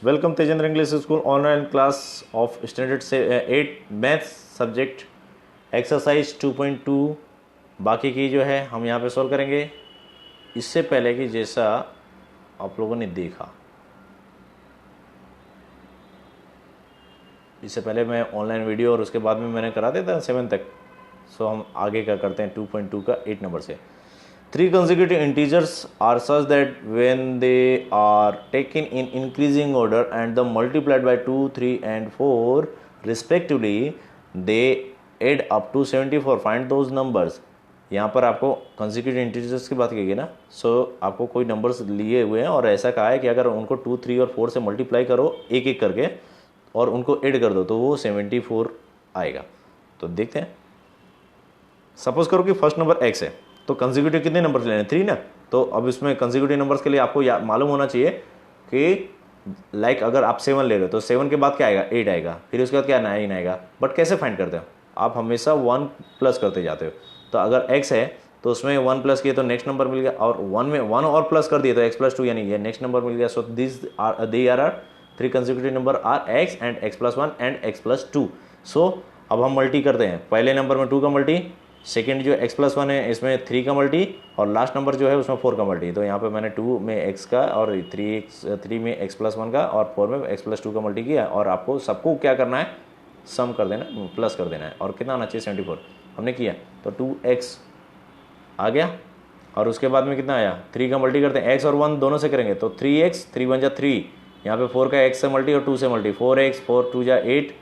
Welcome Tejendra English school online class of standard से 8 maths subject exercise 2.2 बाकी की जो है हम यहाँ पे सॉल्व करेंगे। इससे पहले कि जैसा आप लोगों ने देखा, इससे पहले मैं ऑनलाइन वीडियो और उसके बाद में मैंने करा देता 7 तक। सो हम आगे क्या करते हैं 2.2 का 8 नंबर से। 3 consecutive integers are such that when they are taken in increasing order and the multiplied by 2, 3 and 4 respectively, they add up to 74. Find those numbers. यहाँ पर आपको consecutive integers की बात की गई ना। सो आपको कोई नंबर्स लिए हुए हैं और ऐसा कहा है कि अगर उनको 2, 3 और 4 से मल्टीप्लाई करो एक एक करके और उनको ऐड कर दो तो वो 74 आएगा। तो देखते हैं। सपोज करो कि फर्स्ट नंबर x है, तो कंसेक्यूटिव कितने नंबर लेने 3 ना। तो अब इसमें कंसेक्यूटिव नंबर्स के लिए आपको मालूम होना चाहिए कि लाइक अगर आप 7 ले रहे हो तो 7 के बाद क्या आएगा 8 आएगा, फिर उसके बाद क्या 9 आएगा। बट कैसे फाइंड करते हो आप? हमेशा 1 प्लस करते जाते हो। तो अगर x है तो उसमें 1 प्लस किए तो नेक्स्ट नंबर मिल गया, और 1 में 1 और प्लस कर दिए तो x+2 यानी ये नेक्स्ट नंबर मिल गया। So this are they are 3 consecutive number are x and x+1 and x+2। So अब हम मल्टी करते हैं। पहले नंबर में 2 का मल्टी, सेकेंड जो x+1 है इसमें 3 का मल्टी, और लास्ट नंबर जो है उसमें 4 का मल्टी। तो यहाँ पे मैंने 2 में x का और 3 में x+1 का और 4 में x+2 का मल्टी किया। और आपको सबको क्या करना है, सम कर देना, प्लस कर देना है। और कितना आना चाहिए 74 हमने किया। तो 2x आ गया और उसके बाद में कितना आया 3 का मल्टी करते हैं, x और 1 दोनों से करेंगे तो 3x, 3 1 जा 3, यहाँ पे 4 का x से मल्टी और 2 से मल्टी, 4x, 4 2 जा 8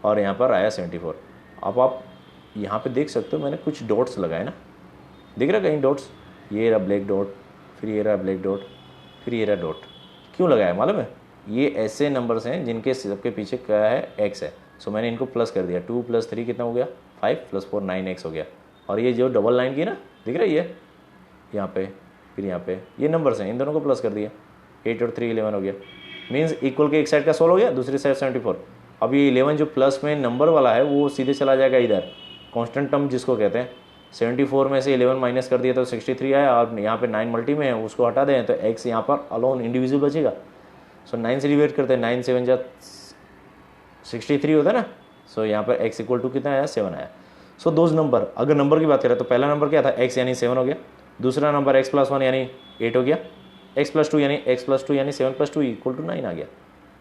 और यहाँ पर आया 74। अब आप यहाँ पे देख सकते हो मैंने कुछ डॉट्स लगाए ना, दिख रहा कहीं डॉट्स? ये रहा ब्लैक डॉट, फिर ये रहा ब्लैक डॉट, फिर ये रहा डॉट। क्यों लगाया मालूम है? ये ऐसे नंबर्स हैं जिनके सबके पीछे क्या है x है। सो मैंने इनको प्लस कर दिया। 2 + 3 कितना हो गया 5 + 4 9x हो गया। और ये जो डबल लाइन की ना, दिख रहा है ये यहाँ पे, फिर यहाँ पे ये नंबर्स हैं, इन दोनों को प्लस कर दिया। 8 और 3 11 हो गया। मीन्स इक्वल के एक साइड का 16 हो गया, दूसरी साइड 74। अब ये 11 जो प्लस में नंबर वाला है वो सीधे चला जाएगा इधर, कांस्टेंट टर्म जिसको कहते हैं। 74 में से 11 माइनस कर दिया तो 63 आया, और यहाँ पे 9 मल्टी में है उसको हटा दें तो x यहाँ पर अलोन इंडिविजुअल बचेगा। सो 9 से डिवाइड करते हैं, 9 7 जा 63 होता है ना। सो यहाँ पर x = कितना आया 7 आया। सो दो नंबर, अगर नंबर की बात करें तो पहला नंबर क्या था x यानी 7 हो गया, दूसरा नंबर x+1 यानी 8 हो गया, x+2 यानी 7 + 2 = 9 आ गया।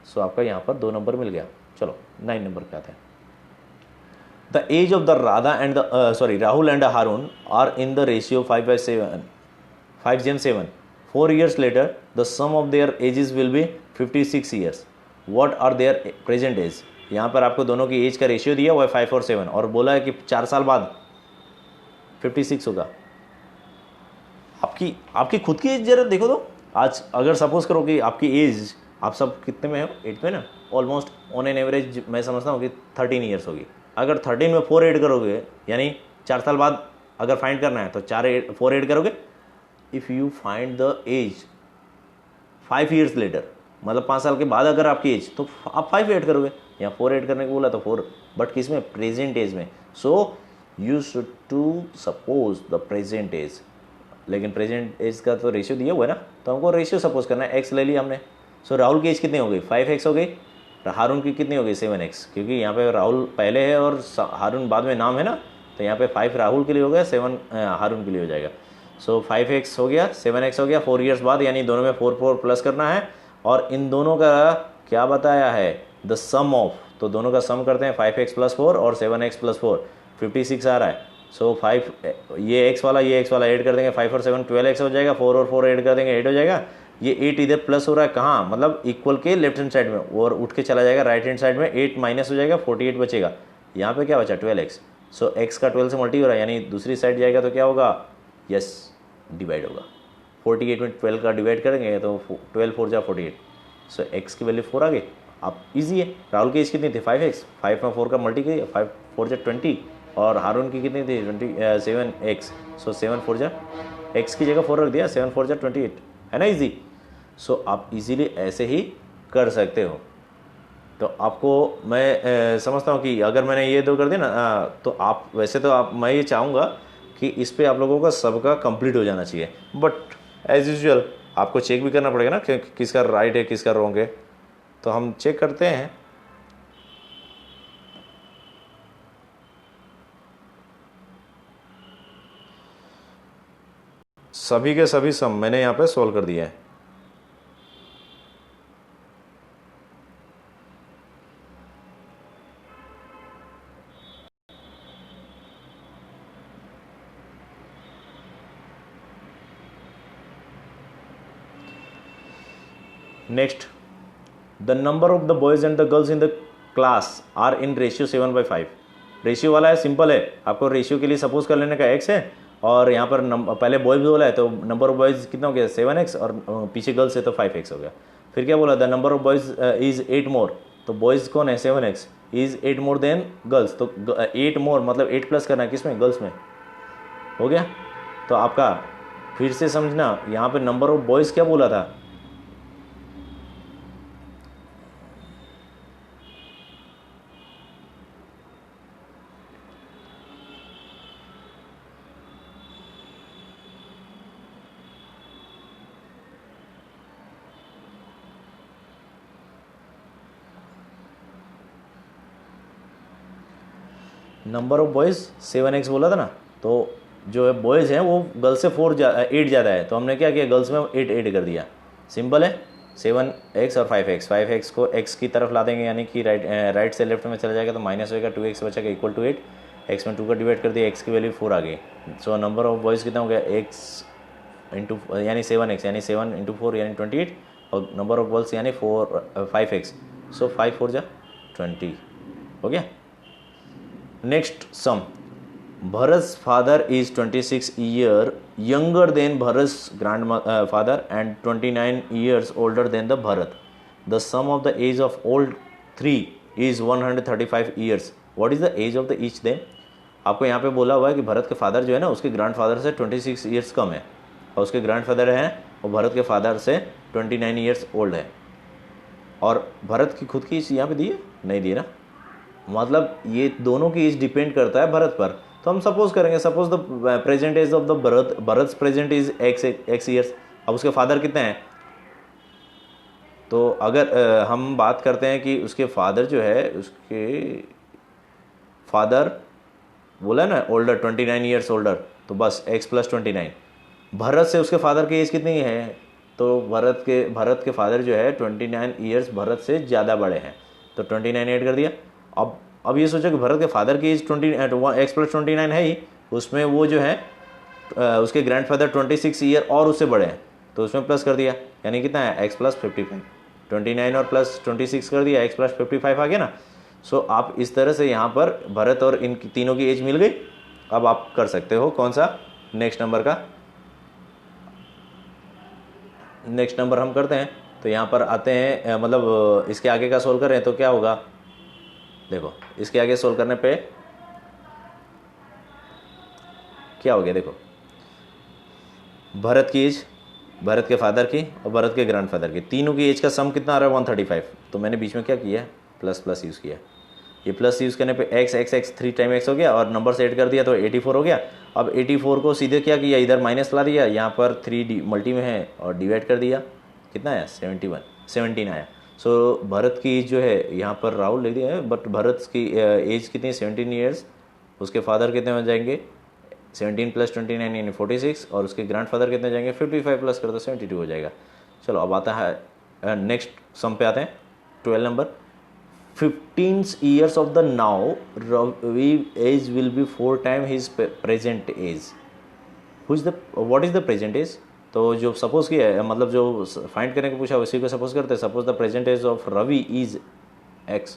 सो आपका यहाँ पर 2 नंबर मिल गया। चलो 9 नंबर पे आते हैं। The age of the Rahul and Harun are in the ratio 5:7. 4 years later, the sum of their ages will be 56 years. What are their present age? यहाँ पर आपको दोनों की एज का रेशियो दिया हुआ है 5 और 7, और बोला है कि 4 साल बाद 56 होगा। आपकी खुद की एज जरा देखो तो। आज अगर सपोज करो कि आपकी एज, आप सब कितने में हो 8 में ना, ऑलमोस्ट ऑन एन एवरेज मैं समझता हूँ कि 13 ईयर्स होगी। अगर 13 में 4 ऐड करोगे यानी 4 साल बाद अगर फाइंड करना है तो 4 ऐड करोगे। If you find the age 5 years later, मतलब 5 साल के बाद अगर आपकी एज, तो आप 5 ऐड करोगे। यहाँ 4 ऐड करने को बोला तो 4, बट किस में? प्रेजेंट एज में। So you should to suppose the present age. लेकिन प्रेजेंट एज का तो रेशियो दिया हुआ है ना, तो हमको रेशियो सपोज करना है। एक्स ले लिया हमने। सो राहुल की एज कितनी हो गई 5x हो गई, हारून की कितनी हो गई 7x, क्योंकि यहाँ पे राहुल पहले है और हारून बाद में नाम है ना, तो यहाँ पे 5 राहुल के लिए हो गया, 7 हारून के लिए हो जाएगा। सो 5x हो गया, 7x हो गया 4 ईयर्स बाद, यानी दोनों में 4 प्लस करना है। और इन दोनों का क्या बताया है, द सम ऑफ, तो दोनों का सम करते हैं 5x + 4 और 7x + 4 56 आ रहा है। सो 5 ये x वाला ऐड कर देंगे, 5 और 7 12x हो जाएगा, 4 और 4 ऐड कर देंगे 8 हो जाएगा। ये 8 इधर प्लस हो रहा है कहाँ, मतलब इक्वल के लेफ्ट हैंड साइड में, और उठ के चला जाएगा राइट हैंड साइड में, 8 माइनस हो जाएगा 48 बचेगा। यहाँ पे क्या बचा 12x। सो x का 12 से मल्टी हो रहा है, यानी दूसरी साइड जाएगा तो क्या होगा, यस डिवाइड होगा। 48 में 12 का डिवाइड करेंगे तो 12 4 जा 48। सो x की वैल्यू 4 आ गई। अब ईजी है। राहुल की एज कितनी थी 5x, 5 में 4 का मल्टी किया, 5 4 जा 20, और हारून की कितनी थी 7x। सो 7 4 जा, x की जगह 4 रख दिया, 7 4 जा 28, है ना ईजी। सो आप इजीली ऐसे ही कर सकते हो। तो आपको मैं समझता हूँ कि अगर मैंने ये 2 कर दिया ना, तो आप वैसे तो मैं ये चाहूँगा कि इस पे आप लोगों का सबका कंप्लीट हो जाना चाहिए, बट एज यूजुअल आपको चेक भी करना पड़ेगा ना कि किसका राइट है किसका रॉन्ग है। तो हम चेक करते हैं। सभी के सभी सम मैंने यहाँ पे सोल्व कर दिया है। Next, the number of the boys and the girls in the class are in ratio 7/5। Ratio वाला है, सिंपल है, आपको रेशियो के लिए सपोज कर लेने का x है, और यहाँ पर पहले बॉयज बोला है तो नंबर ऑफ बॉयज कितना हो गया 7x, और पीछे गर्ल्स है तो 5x हो गया। फिर क्या बोला, the number of boys is 8 मोर, तो बॉयज कौन है 7x, is 8 more than girls, तो 8 मोर मतलब 8 प्लस करना है किसमें, गर्ल्स में, हो गया। तो आपका फिर से समझना, यहाँ पे नंबर ऑफ बॉयज क्या बोला था, नंबर ऑफ बॉयज़ 7x बोला था ना, तो जो है बॉयज़ हैं वो गर्ल्स से 8 ज़्यादा है, तो हमने क्या किया, गर्ल्स में 8 ऐड कर दिया। सिंपल है, 7x और 5x को x की तरफ ला देंगे, यानी कि राइट से लेफ्ट में चला जाएगा तो माइनस होएगा, 2x बचेगा इक्वल टू 8, x में 2 का डिवाइड कर दिया, x की वैल्यू 4 आ गई। सो नंबर ऑफ बॉयज़ कितना हो गया, x इंटू यानी 7x यानी 7 इंटू 4 यानी 28, और नंबर ऑफ गर्ल्स यानी 5x, सो 5 4 जा 20 हो गया। Next sum, Bharat's father is 26 year younger than Bharat's grandfather and 29 years older than the Bharat. The sum of the age of all three is 135 years. What is the age of the each then? आपको यहाँ पे बोला हुआ है कि भरत के father जो है ना उसके ग्रैंडफादर से 26 ईयर्स कम है, और उसके ग्रैंडफादर हैं और भरत के फादर से 29 ईयर्स ओल्ड है। और भरत की खुद की एज यहाँ पे दी है, नहीं दी ना, मतलब ये दोनों की एज डिपेंड करता है भरत पर। तो हम सपोज करेंगे, suppose the present age of the Bharat present is x years. अब उसके फादर कितने हैं, तो अगर हम बात करते हैं कि उसके फादर जो है, उसके फादर बोला ना ओल्डर 29 ईयर्स ओल्डर, तो बस x प्लस 29। भरत से उसके फादर की एज कितनी है, तो भरत के फादर जो है 29 ईयर्स भरत से ज़्यादा बड़े हैं, तो 29 ऐड कर दिया। अब ये सोचो कि भरत के फादर की एज x प्लस 29 है ही, उसमें वो जो है उसके ग्रैंडफादर 26 ईयर और उससे बड़े हैं, तो उसमें प्लस कर दिया, यानी कितना है x प्लस 55, 29 और प्लस 26 कर दिया, x प्लस 55 आ गया ना। सो आप इस तरह से यहाँ पर भरत और इन तीनों की एज मिल गई। अब आप कर सकते हो कौन सा, नेक्स्ट नंबर का, नेक्स्ट नंबर हम करते हैं। तो यहाँ पर आते हैं, मतलब इसके आगे का सोल्व करें तो क्या होगा, देखो इसके आगे सोल्व करने पे क्या हो गया, देखो भरत की एज, भरत के फादर की और भरत के ग्रैंडफादर की, तीनों की एज का सम कितना आ रहा है 135। तो मैंने बीच में क्या किया है, प्लस प्लस यूज़ किया, ये प्लस यूज़ करने पे x x x 3 time x हो गया, और नंबर से ऐड कर दिया तो 84 हो गया। अब 84 को सीधे क्या किया, इधर माइनस ला दिया, यहाँ पर 3 मल्टी में है और डिवाइड कर दिया, कितना आया 17 आया। सो भरत की एज जो है यहाँ पर राहुल लिख दिया है, बट भरत की एज कितनी 17 ईयर्स, उसके फादर कितने हो जाएंगे 17 प्लस 29 यानी 46, और उसके ग्रैंडफादर कितने जाएंगे 55 प्लस कर दो 72 हो जाएगा। चलो अब आता है नेक्स्ट सम पे आते हैं, 12 number, 15 years of the now Ravi age will be 4 times his present age. What is the present age? तो जो सपोज किया है, मतलब जो फाइंड करने को पूछा उसी को सपोज करते हैं। Suppose the present age of Ravi is x,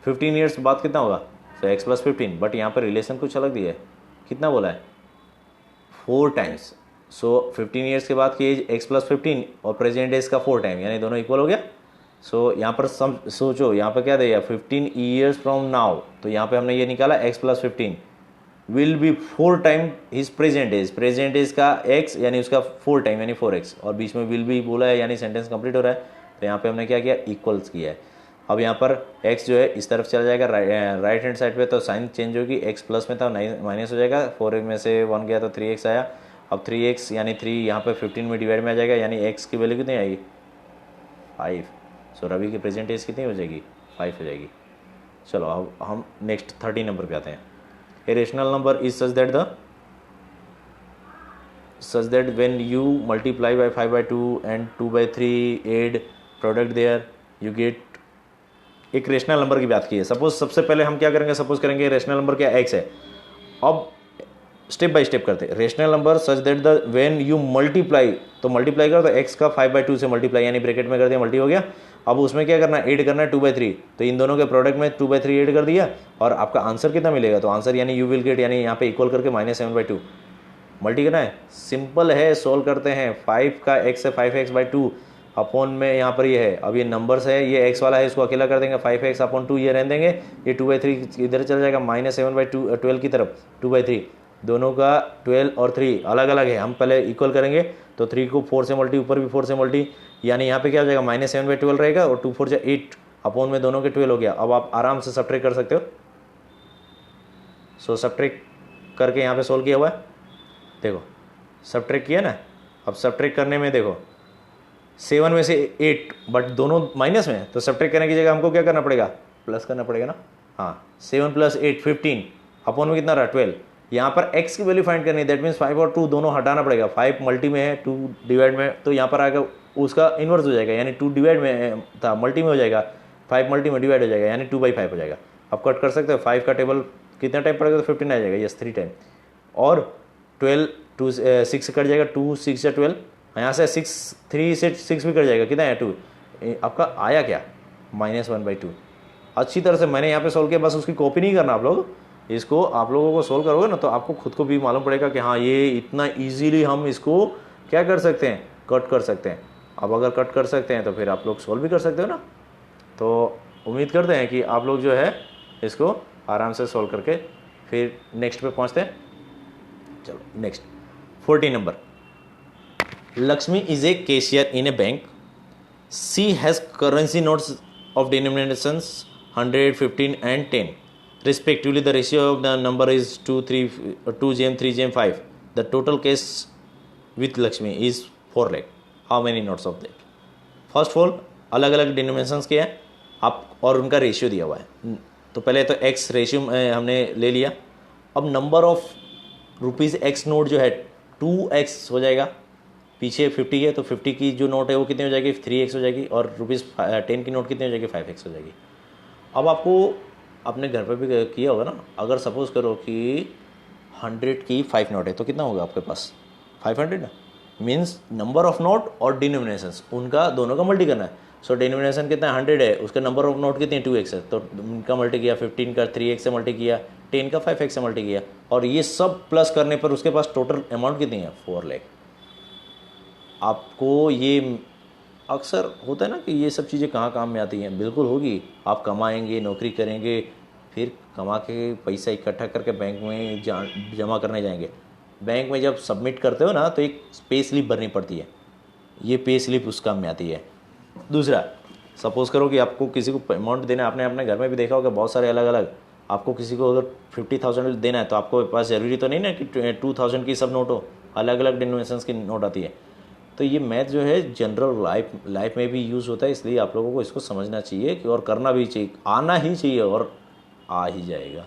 15 years बाद कितना होगा, तो x प्लस 15, बट यहाँ पर रिलेशन कुछ अलग दिया है, कितना बोला है 4 टाइम्स। सो 15 ईयर्स के बाद की एज x प्लस 15 और प्रेजेंट एज का 4 टाइम, यानी दोनों इक्वल हो गया। सो यहाँ पर सोचो यहाँ पर क्या देगा 15 ईयर्स फ्रॉम नाउ, तो यहाँ पे हमने ये निकाला x plus 15 will be 4 time his present age का x यानी उसका 4 टाइम यानी 4x, और बीच में विल भी बोला है यानी सेंटेंस कंप्लीट हो रहा है। तो यहाँ पे हमने क्या किया, इक्वल्स किया है। अब यहाँ पर x जो है इस तरफ चला जाएगा राइट हैंड साइड पे, तो साइन चेंज होगी, x प्लस में था माइनस हो जाएगा, 4 में से 1 गया तो 3x आया। अब 3x यानी 3 यहाँ पे 15 में डिवाइड में आ जाएगा, यानी x की वैल्यू कितनी आएगी 5। सो रवि की प्रेजेंट एज कितनी हो जाएगी, 5 हो जाएगी। चलो अब हम नेक्स्ट 30 नंबर पे आते हैं। A rational number is such that when you multiply by 5/2 and 2/3 add product there you get, एक रेशनल नंबर की बात की है। सपोज सबसे पहले हम क्या करेंगे, सपोज करेंगे रेशनल नंबर क्या x है। अब स्टेप बाय स्टेप करते हैं। Rational number such that the when you multiply, तो मल्टीप्लाई करो तो x का 5/2 से मल्टीप्लाई यानी ब्रैकेट में कर दिया, मल्टी हो गया। अब उसमें क्या करना है, ऐड करना है 2/3, तो इन दोनों के प्रोडक्ट में 2/3 ऐड कर दिया और आपका आंसर कितना मिलेगा, तो आंसर यानी यू विल गेट, यानी यहाँ पे इक्वल करके -7/2 मल्टी करना है। सिंपल है, सोल्व करते हैं। 5 का x है 5x/2 अपॉन में यहाँ पर ये है, अब ये नंबर्स है, ये x वाला है इसको अकेला कर देंगे, 5x/2 ये रहने देंगे, ये 2/3 इधर चल जाएगा -7/2 12 की तरफ 2/3, दोनों का 12 और 3 अलग अलग है। हम पहले इक्वल करेंगे तो 3 को 4 से मल्टी, ऊपर भी 4 से मल्टी, यानी यहाँ पे क्या हो जाएगा -7/12 रहेगा और 2 4 8 अपॉन में दोनों के 12 हो गया। अब आप आराम से सब्ट्रैक्ट कर सकते हो। सो सब्ट्रैक्ट करके यहाँ पे सोल्व किया हुआ है, देखो सब्ट्रैक्ट किया ना। अब सब्ट्रैक्ट करने में देखो 7 में से 8 बट दोनों माइनस में, तो सब्ट्रैक्ट करने की जगह हमको क्या करना पड़ेगा, प्लस करना पड़ेगा ना। हाँ 7 + 8 15 अपॉन में कितना रहा 12। यहाँ पर x की वैल्यू फाइंड करनी है, दैट मीन्स 5 और 2 दोनों हटाना पड़ेगा। 5 मल्टी में है, 2 डिवाइड में, तो यहाँ पर आकर उसका इन्वर्स हो जाएगा, यानी 2 डिवाइड में था मल्टी में हो जाएगा, 5 मल्टी में डिवाइड हो जाएगा, यानी 2/5 हो जाएगा। अब कट कर सकते हो, 5 का टेबल कितना टाइम पड़ेगा, तो 15 आ जाएगा, यस 3 टाइम। और 12 2 6 कट जाएगा, 2 6 या 12, यहाँ से 6 3 से 6 भी कट जाएगा, कितना है 2, आपका आया क्या -1/2। अच्छी तरह से मैंने यहाँ पे सोल्व किया, बस उसकी कॉपी नहीं करना आप लोग, इसको आप लोगों को सोल्व करोगे ना तो आपको खुद को भी मालूम पड़ेगा कि हाँ ये इतना इजीली हम इसको क्या कर सकते हैं, कट कर सकते हैं। अब अगर कट कर सकते हैं तो फिर आप लोग सोल्व भी कर सकते हो ना। तो उम्मीद करते हैं कि आप लोग जो है इसको आराम से सोल्व करके फिर नेक्स्ट पे पहुँचते हैं। चलो next 14 number. Lakshmi is a cashier in a bank. She has currency notes of denominations 100, 15 and 10. Respectively, the ratio of the number is 2 gm, 3 gm, 5. The total cash with Lakshmi is 4 lakh. How many notes of that? First of all, अलग अलग denominations के हैं आप और उनका ratio दिया हुआ है। तो पहले तो एक्स रेशियो हमने ले लिया। अब number of rupees x note जो है 2x हो जाएगा, पीछे 50 है तो 50 की जो नोट है वो कितनी हो जाएगी 3x हो जाएगी, और ₹10 की नोट कितनी हो जाएगी 5x हो जाएगी। अब आपको अपने घर पे भी किया होगा ना, अगर सपोज करो कि 100 की 5 नोट है तो कितना होगा आपके पास 500 ना, मीन्स नंबर ऑफ नोट और डिनोमिनेशंस उनका दोनों का मल्टी करना है। सो डिनोमिनेशन कितना 100 है, उसका नंबर ऑफ नोट कितनी 2x है, तो उनका मल्टी किया, 15 का 3x से मल्टी किया, 10 का 5x से मल्टी किया, और ये सब प्लस करने पर उसके पास टोटल अमाउंट कितनी है 4 लाख। आपको ये अक्सर होता है ना कि ये सब चीज़ें कहाँ काम में आती हैं, बिल्कुल होगी। आप कमाएंगे, नौकरी करेंगे, फिर कमा के पैसा इकट्ठा करके बैंक में जमा करने जाएंगे। बैंक में जब सबमिट करते हो ना तो एक पे स्लिप भरनी पड़ती है, ये पे स्लिप उस काम में आती है। दूसरा, सपोज़ करो कि आपको किसी को अमाउंट देना है, आपने अपने घर में भी देखा होगा बहुत सारे अलग अलग, आपको किसी को अगर 50,000 देना है तो आपको पास ज़रूरी तो नहीं ना कि 2,000 की सब नोट हो, अलग अलग डिनोमिनेशंस की नोट आती है। तो ये मैथ जो है जनरल लाइफ में भी यूज़ होता है, इसलिए आप लोगों को इसको समझना चाहिए कि और करना भी चाहिए, आना ही चाहिए, और आ ही जाएगा,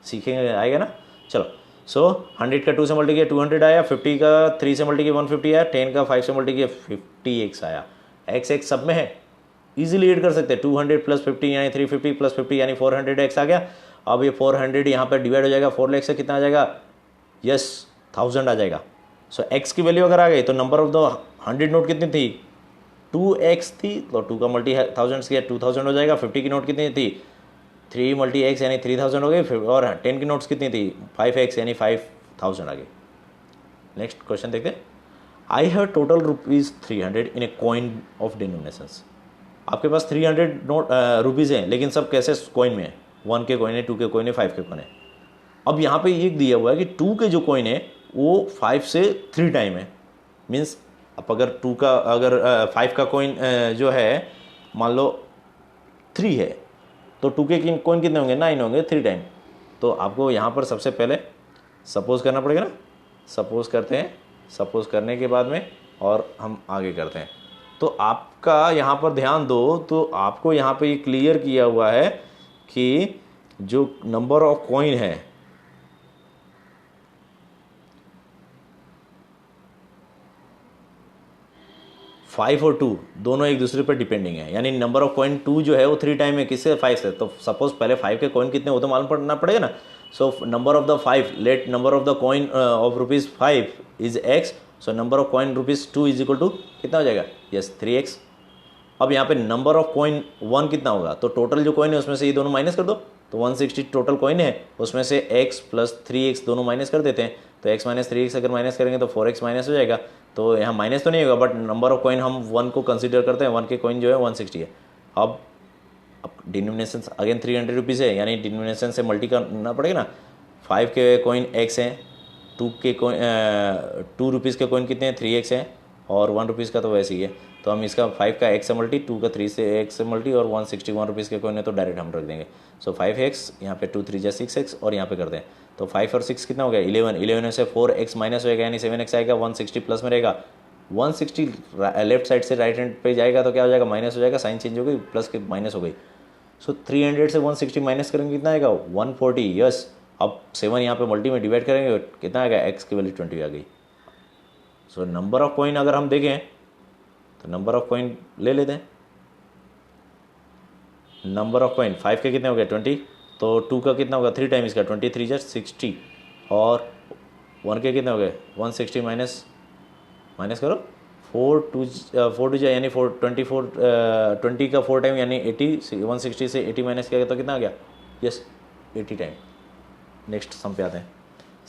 सीखेंगे आएगा ना। चलो, सो 100 का 2 से मल्टी किया 200 आया, 50 का 3 से मल्टी किया 150 आया, 10 का 5 से मल्टी किया 50x आया। x सब में है, इजीली ऐड कर सकते हैं। 200 + 50 यानी 350 + 50 यानी 400x आ गया। अब ये 400 यहाँ पर डिवाइड हो जाएगा 4 लाख से, कितना आ जाएगा, यस 1000 आ जाएगा। सो x की वैल्यू अगर आ गई तो नंबर ऑफ द 100 नोट कितनी थी 2x थी, तो 2 का मल्टी 1000 किया 2000 हो जाएगा। 50 की नोट कितनी थी 3 × x यानी 3000 हो गई, और 10 की नोट्स कितनी थी 5x यानी 5000 आ गई। नेक्स्ट क्वेश्चन देखते हैं। I have total ₹300 in a coin of denominations. आपके पास 300 नोट रुपीज़ हैं, लेकिन सब कैसे कॉइन में है, 1 के कॉइन है, 2 के कॉइन है, 5 के कॉइन है। अब यहाँ पे ये दिया हुआ है कि 2 के जो कॉइन है वो 5 से 3 टाइम है, मीन्स अब अगर 5 का कॉइन जो है मान लो 3 है तो 2 के कॉइन कितने होंगे 9 होंगे 3 टाइम। तो आपको यहाँ पर सबसे पहले सपोज करना पड़ेगा ना, सपोज करते हैं, सपोज करने के बाद में और हम आगे करते हैं। तो आपका यहाँ पर ध्यान दो, तो आपको यहाँ पे ये क्लियर किया हुआ है कि जो नंबर ऑफ कॉइन है, 5 और 2 दोनों एक दूसरे पर डिपेंडिंग है, यानी नंबर ऑफ कॉइन 2 जो है वो 3 टाइम है किससे, 5 से। तो सपोज पहले 5 के कॉइन कितने हो तो मालूम पड़ना पड़ेगा ना। So number of the 5, let number of the coin of ₹5 is x, so number of coin ₹2 is equal to कितना हो जाएगा, यस 3x। अब यहाँ पे नंबर ऑफ कॉइन 1 कितना होगा, तो टोटल जो कॉइन है उसमें से ये दोनों माइनस कर दो, तो 160 टोटल कॉइन है, उसमें से x प्लस 3x दोनों माइनस कर देते हैं, तो x माइनस 3x अगर माइनस करेंगे तो 4x माइनस हो जाएगा। तो यहाँ माइनस तो नहीं होगा, बट नंबर ऑफ कॉइन हम 1 को कंसिडर करते हैं, 1 के कॉइन जो है 160 है। अब डिनोमिनेशन अगेन ₹300 है, यानी डिनोमिनेशन से मल्टी करना पड़ेगा ना। 5 के कॉइन x हैं, 2 के कॉइन ₹2 के कॉइन कितने हैं, 3x हैं, और ₹1 का तो वैसे ही है। तो हम इसका 5 का x से मल्टी, 2 का 3 से x से मल्टी, और 161 रुपीज़ के कॉइन है तो डायरेक्ट हम रख देंगे। सो 5x, यहाँ पे 2 3 जा 6x, और यहाँ पे कर दें तो 5 और 6 कितना हो गया, 11। 11 में से 4x माइनस होएगा, यानी 7x आएगा, 160 प्लस में रहेगा। 160 लेफ्ट साइड से राइट हैंड पे जाएगा तो क्या हो जाएगा, माइनस हो जाएगा, साइन चेंज हो गई, प्लस के माइनस हो गई। सो 300 से 160 माइनस करेंगे कितना आएगा, 140। यस, अब 7 यहाँ पे मल्टी में डिवाइड करेंगे कितना आएगा, x की वैल्यू 20 आ गई। सो नंबर ऑफ कॉइन अगर हम देखें तो नंबर ऑफ कॉइन ले लेते हैं। नंबर ऑफ कॉइन 5 के कितने हो गए, 20, तो 2 का कितना होगा, 3 टाइम इसका, 23 जा 60, और 1 के कितने हो गए, 160 माइनस करो, 4 2 जा यानी 24, 20 का 4 टाइम यानी 80, 160 से 80 माइनस किया तो कितना आ गया, यस 80 टाइम। नेक्स्ट सम पे आते हैं,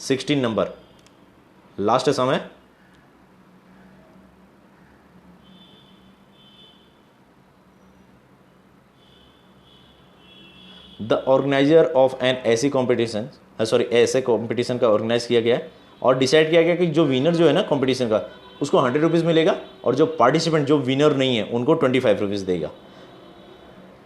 16 नंबर, लास्ट सम है। द ऑर्गेनाइजर ऑफ एन ऐसी कॉम्पिटिशन, ऐसे कॉम्पिटिशन का ऑर्गेनाइज किया गया है, और डिसाइड किया गया कि जो विनर जो है ना कॉम्पिटिशन का, उसको ₹100 मिलेगा, और जो पार्टिसिपेंट जो विनर नहीं है उनको ₹25 देगा।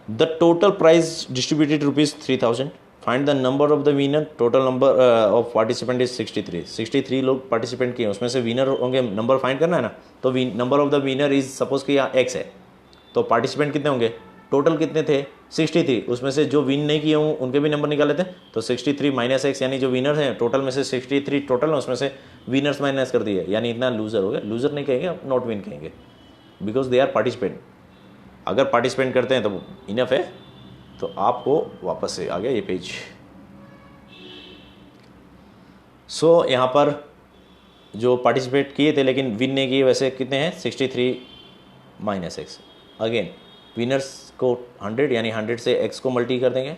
The total prize distributed ₹3000। Find the number of the winner, total number of participant is 63 लोग पार्टिसिपेंट किए, उसमें से विनर होंगे, नंबर फाइंड करना है ना। तो number of the winner is suppose कि यहाँ x है, तो पार्टिसिपेंट कितने होंगे, टोटल कितने थे 63, उसमें से जो विन नहीं किए हों उनके भी नंबर निकाले थे, तो 63 माइनस x, यानी जो विनर हैं टोटल में से 63 टोटल है, उसमें से विनर्स माइनस कर दिए, यानी इतना लूजर हो गया। लूजर नहीं कहेंगे, नॉट विन कहेंगे, बिकॉज दे आर पार्टिसिपेंट। अगर पार्टिसिपेंट करते हैं तो इनफ है। तो आपको वापस से आ गया ये पेज। सो यहाँ पर जो पार्टिसिपेट किए थे लेकिन विन नहीं किए, वैसे कितने हैं, 63 माइनस x। अगेन विनर्स को 100, यानी 100 से x को मल्टी कर देंगे,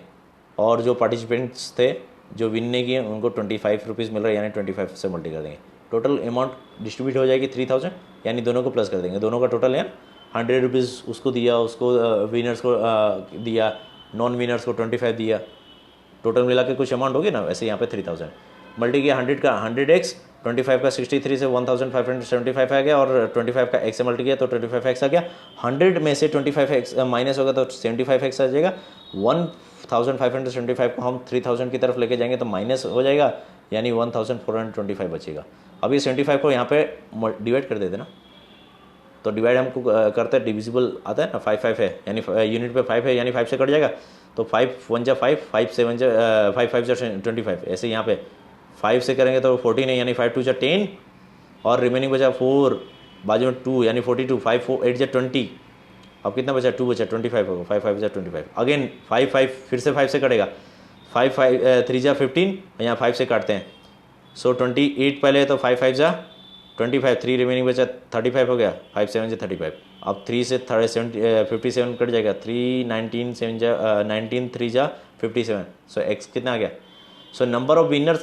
और जो पार्टिसिपेंट्स थे जो विन नहीं किए उनको ₹25 मिल रहा है, यानी 25 से मल्टी कर देंगे। टोटल अमाउंट डिस्ट्रीब्यूट हो जाएगी 3000, यानी दोनों को प्लस कर देंगे, दोनों का टोटल है ₹100 उसको दिया, उसको विनर्स को दिया, नॉन विनर्स को 25 दिया, टोटल मिला के कुछ अमाउंट होगी ना, वैसे यहाँ पे 3000 मल्टी किया 100 का 100x, 25 का 63 से 1575 आ गया, और 25 का x से मल्टी किया तो 25x आ गया। 100 में से 25x माइनस होगा तो 75x आ जाएगा। 1575 को हम 3000 की तरफ लेके जाएंगे तो माइनस हो जाएगा, यानी 1425 बचेगा। अब ये 75 को यहाँ पे डिवाइड कर देते ना, तो डिवाइड हमको करते हैं, डिविजिबल आता है ना, 5 है, यानी यूनिट पे 5 है, यानी 5 से कट जाएगा, तो 5 1 जा 5, 5 7 जा 5 5 जा 25, ऐसे यहाँ पे 5 से करेंगे तो 14 है, यानी 5 2 जा 10, और रिमेनिंग बचा 4, बाजू में 2 यानी 42, 5 4 8 जा 20, अब कितना बचा, 2 बचा, 25 होगा, 5 5 जा 25। अगेन 5 5 फिर से 5 से कटेगा, 5 5 3 जा 15, यहाँ 5 से काटते हैं, सो 28 पहले है तो 5 5 जा 25, 3 रिमेनिंग बचा 35 हो गया, 5 7 जा 35। अब 3 से 57 कट जाएगा, 3 19 7 जा 19 3 जा 57, सो x कितना आ गया। सो नंबर ऑफ विनर्स